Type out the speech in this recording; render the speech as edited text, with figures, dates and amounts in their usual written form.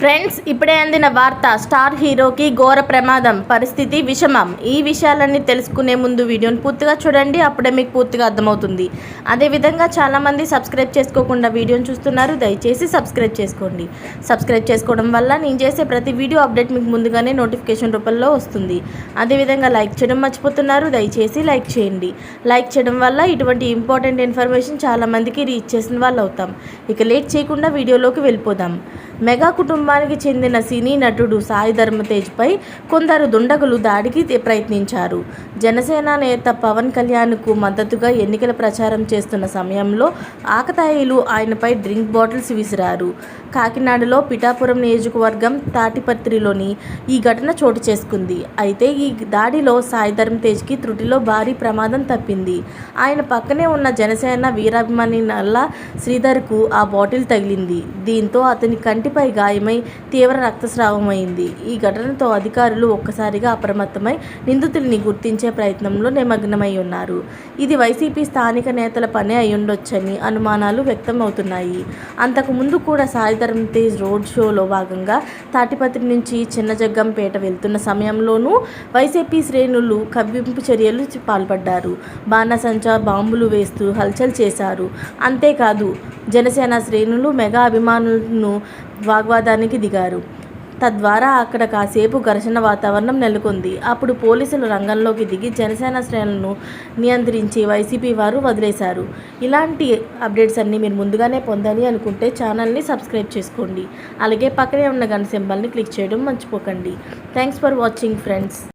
Friends, ఇప్పుడే అందిన వార్త. స్టార్ హీరోకి ఘోర ప్రమాదం, పరిస్థితి విషమం. ఈ విషయాలన్నీ తెలుసుకునే ముందు వీడియోని పూర్తిగా చూడండి, అప్పుడే మీకు పూర్తిగా అర్థమవుతుంది. అదేవిధంగా చాలామంది సబ్స్క్రైబ్ చేసుకోకుండా వీడియోని చూస్తున్నారు, దయచేసి సబ్స్క్రైబ్ చేసుకోండి. సబ్స్క్రైబ్ చేసుకోవడం వల్ల నేను చేసే ప్రతి వీడియో అప్డేట్ మీకు ముందుగానే నోటిఫికేషన్ రూపంలో వస్తుంది. అదేవిధంగా లైక్ చేయడం మర్చిపోతున్నారు, దయచేసి లైక్ చేయండి. లైక్ చేయడం వల్ల ఇటువంటి ఇంపార్టెంట్ ఇన్ఫర్మేషన్ చాలామందికి రీచ్ చేసిన వాళ్ళు అవుతాం. ఇక లేట్ చేయకుండా వీడియోలోకి వెళ్ళిపోదాం. మెగా కుటుంబానికి చెందిన సినీ నటుడు సాయి ధరమ్ తేజ్పై కొందరు దుండగులు దాడికి ప్రయత్నించారు. జనసేన నేత పవన్ కళ్యాణ్కు మద్దతుగా ఎన్నికల ప్రచారం చేస్తున్న సమయంలో ఆకతాయిలు ఆయనపై డ్రింక్ బాటిల్స్ విసిరారు. కాకినాడలో పిఠాపురం నియోజకవర్గం తాటిపత్రిలోని ఈ ఘటన చోటు చేసుకుంది. అయితే ఈ దాడిలో సాయి ధరమ్ తేజ్కి త్రుటిలో భారీ ప్రమాదం తప్పింది. ఆయన పక్కనే ఉన్న జనసేన వీరాభిమాని నల్లా శ్రీధర్కు ఆ బాటిల్ తగిలింది. దీంతో అతని కంటిపై గాయమై తీవ్ర రక్తస్రావమైంది. ఈ ఘటనతో అధికారులు ఒక్కసారిగా అప్రమత్తమై నిందితుల్ని గుర్తించే ప్రయత్నంలో నిమగ్నమై ఉన్నారు. ఇది వైసీపీ స్థానిక నేతల పనే అయ్యుండొచ్చని అనుమానాలు వ్యక్తం అవుతున్నాయి. అంతకు ముందు కూడా సాయి ధరమ్ తేజ్ రోడ్ షోలో భాగంగా తాటిపత్రి నుంచి చిన్నజగ్గంపేట వెళ్తున్న సమయంలోనూ వైసీపీ శ్రేణులు కవ్వింపు చర్యలు పాల్పడ్డారు. బాణసంచా బాంబులు వేస్తూ హల్చల్ చేశారు. అంతేకాదు, జనసేన శ్రేణులు మెగా అభిమానులను వాగ్వాదానికి దిగారు. తద్వారా అక్కడ కాసేపు ఘర్షణ వాతావరణం నెలకొంది. అప్పుడు పోలీసులు రంగంలోకి దిగి జనసేన శ్రేణులను నియంత్రించి వైసీపీ వారు వదిలేశారు. ఇలాంటి అప్డేట్స్ అన్నీ మీరు ముందుగానే పొందాలి అనుకుంటే ఛానల్ని సబ్స్క్రైబ్ చేసుకోండి. అలాగే పక్కనే ఉన్న గంట సింబల్ని క్లిక్ చేయడం మర్చిపోకండి. Thanks for watching friends.